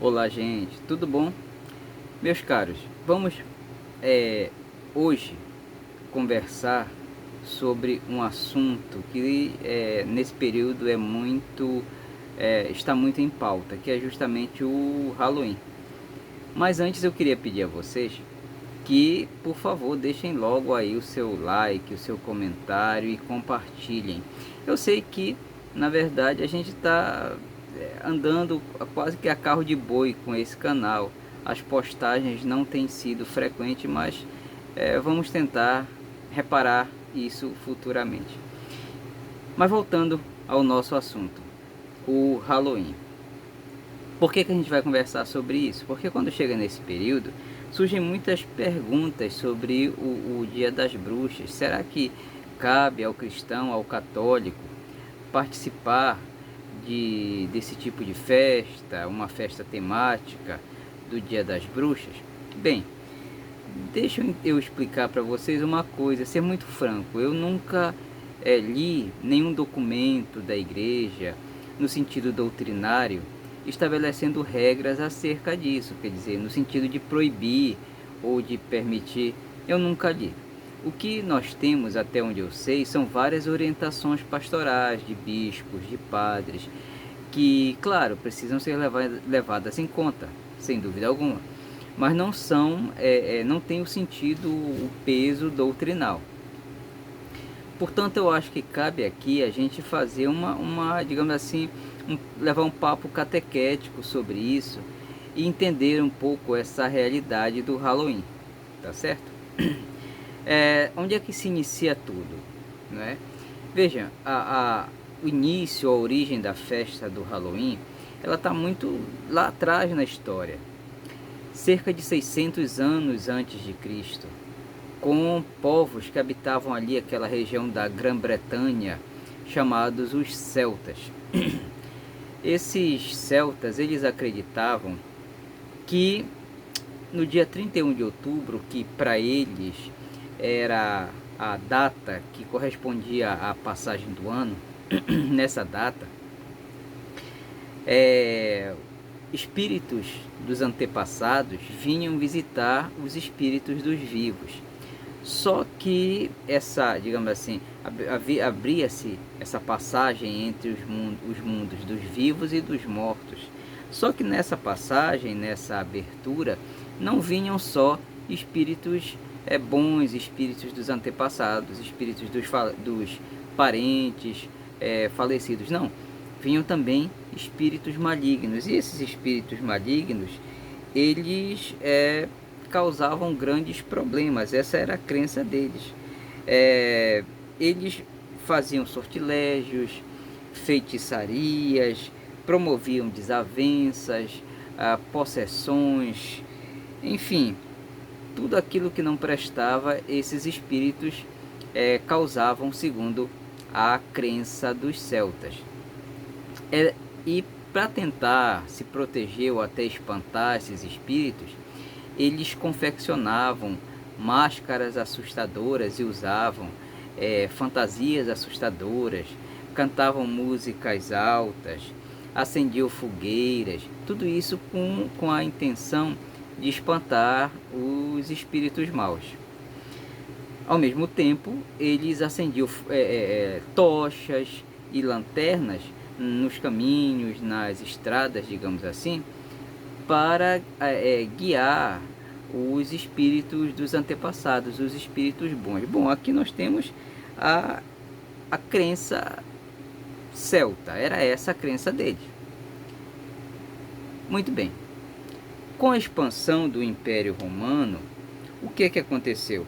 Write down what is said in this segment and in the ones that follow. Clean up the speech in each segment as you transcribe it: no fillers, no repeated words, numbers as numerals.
Olá, gente, tudo bom? Meus caros, vamos hoje conversar sobre um assunto que nesse período está muito em pauta, que é justamente o Halloween. Mas antes eu queria pedir a vocês que, por favor, deixem logo aí o seu like, o seu comentário e compartilhem. Eu sei que, na verdade, a gente está andando quase que a carro de boi com esse canal. As postagens não têm sido frequentes, mas vamos tentar reparar isso futuramente. Mas voltando ao nosso assunto, o Halloween. Por que a gente vai conversar sobre isso? Porque quando chega nesse período, surgem muitas perguntas sobre o Dia das Bruxas. Será que cabe ao cristão, ao católico, participar desse tipo de festa, uma festa temática do Dia das Bruxas? Bem, deixa eu explicar para vocês uma coisa, ser muito franco. Eu nunca li nenhum documento da igreja, no sentido doutrinário, estabelecendo regras acerca disso, quer dizer, no sentido de proibir ou de permitir, eu nunca li. O que nós temos, até onde eu sei, são várias orientações pastorais de bispos, de padres, que, claro, precisam ser levadas em conta, sem dúvida alguma, mas não tem o sentido, o peso doutrinal. Portanto, eu acho que cabe aqui a gente fazer digamos assim, levar um papo catequético sobre isso e entender um pouco essa realidade do Halloween, tá certo? Onde é que se inicia tudo, não é? Veja, o início, a origem da festa do Halloween, ela está muito lá atrás na história, cerca de 600 anos antes de Cristo, com povos que habitavam ali aquela região da Grã-Bretanha, chamados os celtas. Esses celtas, eles acreditavam que no dia 31 de outubro, que para eles era a data que correspondia à passagem do ano, nessa data, espíritos dos antepassados vinham visitar os espíritos dos vivos. Só que digamos assim, abria-se essa passagem entre os mundos dos vivos e dos mortos. Só que nessa passagem, nessa abertura, não vinham só espíritos bons, espíritos dos antepassados, espíritos dos parentes falecidos, não. Vinham também espíritos malignos. E esses espíritos malignos, eles causavam grandes problemas. Essa era a crença deles. Eles faziam sortilégios, feitiçarias, promoviam desavenças, possessões, enfim, tudo aquilo que não prestava, esses espíritos causavam, segundo a crença dos celtas. E para tentar se proteger ou até espantar esses espíritos, eles confeccionavam máscaras assustadoras e usavam fantasias assustadoras, cantavam músicas altas, acendiam fogueiras, tudo isso com a intenção de espantar os espíritos maus. Ao mesmo tempo, eles acendiam tochas e lanternas nos caminhos, nas estradas, digamos assim, para guiar os espíritos dos antepassados, os espíritos bons. Bom, aqui nós temos a crença celta, era essa a crença deles. Muito bem. Com a expansão do Império Romano, o que aconteceu?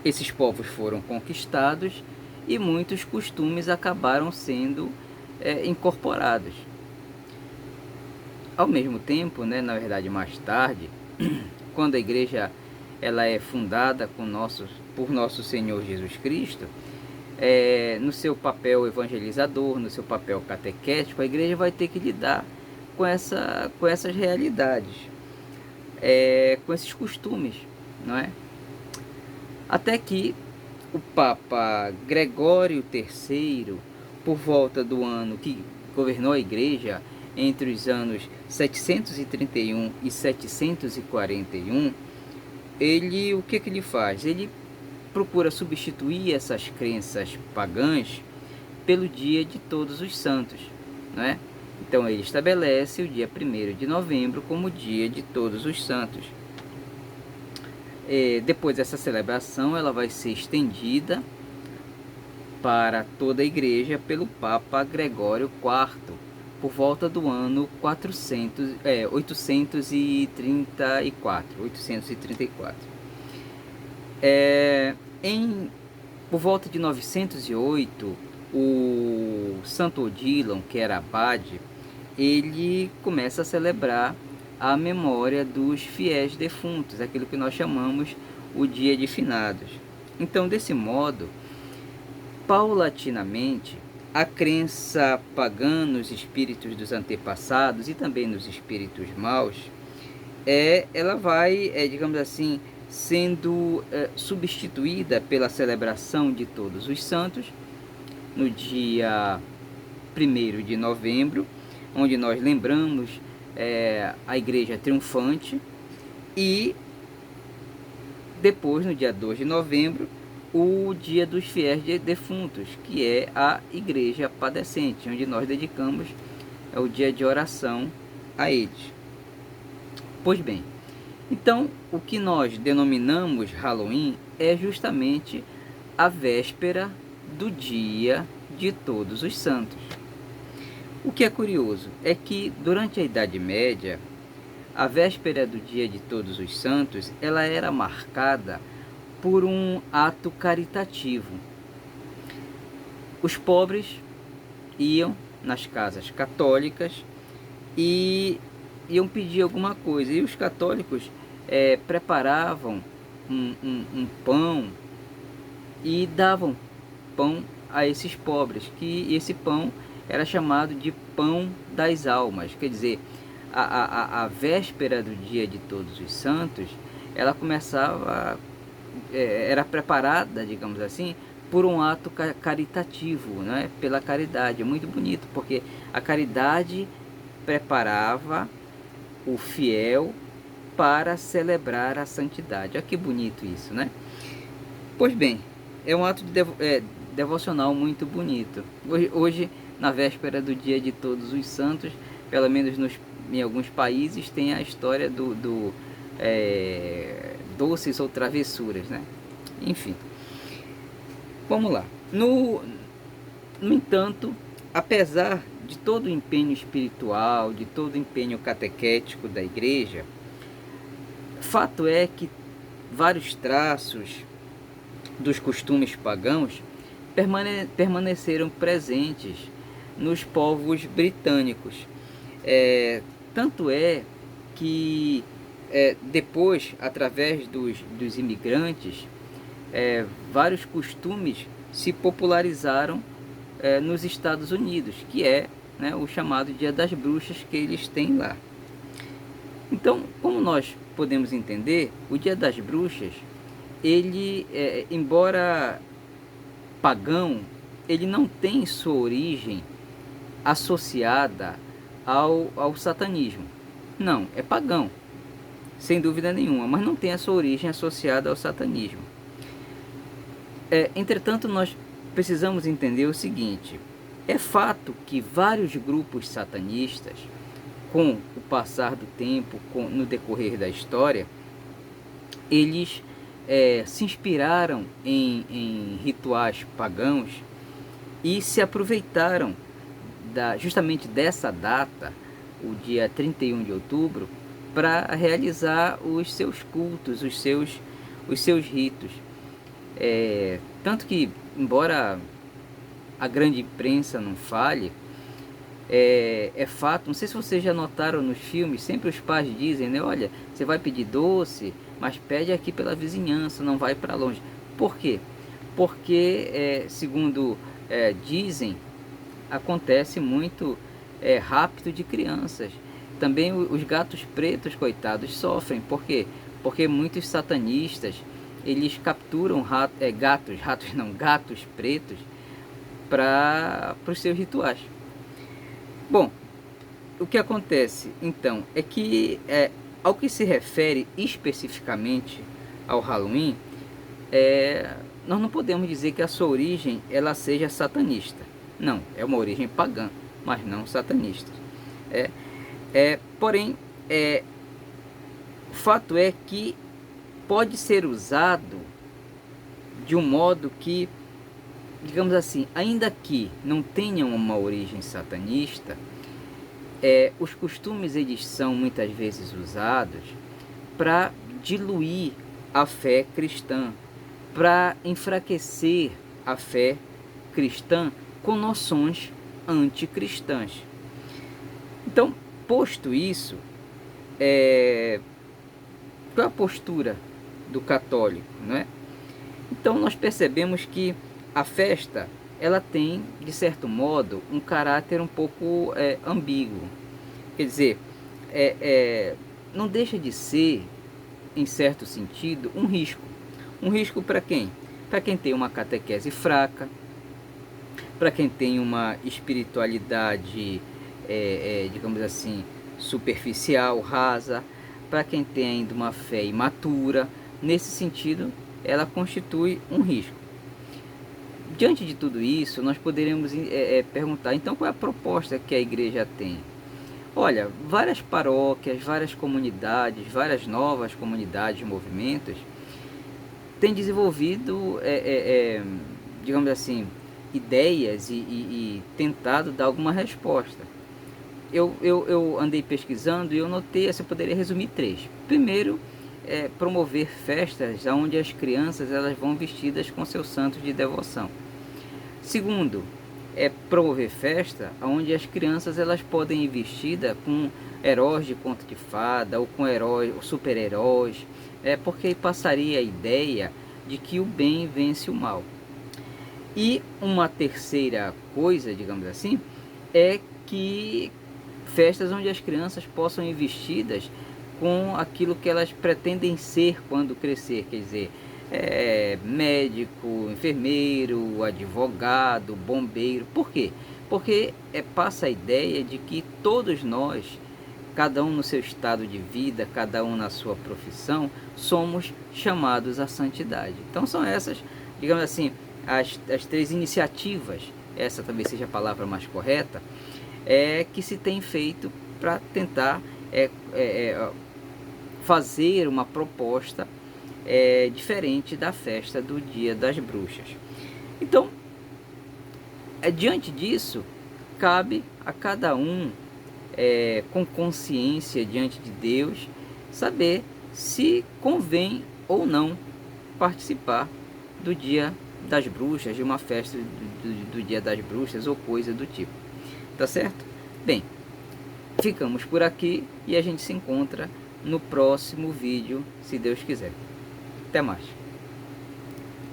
Esses povos foram conquistados e muitos costumes acabaram sendo incorporados. Ao mesmo tempo, na verdade mais tarde, quando a igreja ela é fundada por nosso Senhor Jesus Cristo, no seu papel evangelizador, no seu papel catequético, a igreja vai ter que lidar com essas realidades, com esses costumes, não é? Até que o Papa Gregório III, por volta do ano que governou a igreja, entre os anos 731 e 741, ele, o que que ele faz? Ele procura substituir essas crenças pagãs pelo dia de Todos os Santos, não é? Então ele estabelece o dia 1º de novembro como dia de Todos os Santos. Depois dessa celebração, ela vai ser estendida para toda a igreja pelo Papa Gregório IV, por volta do ano 834. Por volta de 908, o Santo Odilon, que era abade, ele começa a celebrar a memória dos fiéis defuntos, aquilo que nós chamamos o Dia de Finados. Então, desse modo, paulatinamente, a crença pagã nos espíritos dos antepassados e também nos espíritos maus, ela vai, digamos assim, sendo substituída pela celebração de Todos os Santos, no dia 1º de novembro, onde nós lembramos a igreja triunfante, e depois, no dia 2 de novembro, o dia dos fiéis defuntos, que é a igreja padecente, onde nós dedicamos o dia de oração a eles. Pois bem, então o que nós denominamos Halloween é justamente a véspera do dia de Todos os Santos. O que é curioso é que durante a Idade Média, a véspera do dia de Todos os Santos, ela era marcada por um ato caritativo. Os pobres iam nas casas católicas e iam pedir alguma coisa, e os católicos preparavam um pão e davam pão a esses pobres, que esse pão era chamado de pão das almas. Quer dizer, a véspera do dia de Todos os Santos, ela começava, era preparada, digamos assim, por um ato caritativo, né? Pela caridade. É muito bonito, porque a caridade preparava o fiel para celebrar a santidade. Olha que bonito isso, né? Pois bem, é um ato devocional muito bonito. Hoje, na véspera do dia de Todos os Santos, pelo menos em alguns países, tem a história do doces ou travessuras, né? Enfim, vamos lá. No entanto, apesar de todo o empenho espiritual, de todo o empenho catequético da igreja, fato é que vários traços dos costumes pagãos permaneceram presentes nos povos britânicos. Tanto é que depois, através dos imigrantes, vários costumes se popularizaram nos Estados Unidos, que é, né, o chamado Dia das Bruxas que eles têm lá. Então, como nós podemos entender, o Dia das Bruxas, ele, embora pagão, ele não tem sua origem associada ao satanismo. Não, é pagão, sem dúvida nenhuma, mas não tem a sua origem associada ao satanismo. Entretanto, nós precisamos entender o seguinte: é fato que vários grupos satanistas, com o passar do tempo, no decorrer da história, eles se inspiraram em rituais pagãos e se aproveitaram justamente dessa data, o dia 31 de outubro, para realizar os seus cultos, os seus ritos. Tanto que, embora a grande imprensa não fale, é fato, não sei se vocês já notaram nos filmes, sempre os pais dizem, né, olha, você vai pedir doce, mas pede aqui pela vizinhança, não vai para longe. Por quê? Porque, segundo dizem, acontece muito rapto de crianças. Também os gatos pretos, coitados, sofrem. Por quê? Porque muitos satanistas, eles capturam gatos pretos para os seus rituais. Bom, o que acontece, então, é que ao que se refere especificamente ao Halloween, nós não podemos dizer que a sua origem ela seja satanista. Não, é uma origem pagã, mas não satanista. Porém, o fato é que pode ser usado de um modo que, digamos assim, ainda que não tenham uma origem satanista, os costumes eles são muitas vezes usados para diluir a fé cristã, para enfraquecer a fé cristã com noções anticristãs. Então, posto isso, qual é a postura do católico, não é? Então nós percebemos que a festa ela tem, de certo modo, um caráter um pouco ambíguo. Quer dizer, não deixa de ser, em certo sentido, um risco. Um risco para quem? Para quem tem uma catequese fraca, para quem tem uma espiritualidade, digamos assim, superficial, rasa, para quem tem ainda uma fé imatura. Nesse sentido, ela constitui um risco. Diante de tudo isso, nós poderíamos perguntar, então qual é a proposta que a igreja tem? Olha, várias paróquias, várias comunidades, várias novas comunidades, movimentos, têm desenvolvido, digamos assim, ideias e tentado dar alguma resposta. Eu andei pesquisando e eu notei, eu poderia resumir 3. Primeiro, promover festas onde as crianças elas vão vestidas com seus santos de devoção. Segundo, promover festa onde as crianças elas podem ir vestidas com heróis de conto de fada ou com heróis, super-heróis, porque passaria a ideia de que o bem vence o mal. E uma terceira coisa, digamos assim, é que festas onde as crianças possam ir vestidas com aquilo que elas pretendem ser quando crescer, quer dizer, médico, enfermeiro, advogado, bombeiro. Por quê? Porque passa a ideia de que todos nós, cada um no seu estado de vida, cada um na sua profissão, somos chamados à santidade. Então são essas, digamos assim, as 3 iniciativas, essa talvez seja a palavra mais correta, que se tem feito para tentar fazer uma proposta diferente da festa do Dia das Bruxas. Então, diante disso, cabe a cada um, com consciência diante de Deus, saber se convém ou não participar do Dia das Bruxas, de uma festa do Dia das Bruxas ou coisa do tipo. Tá certo? Bem, ficamos por aqui e a gente se encontra no próximo vídeo, se Deus quiser. Até mais.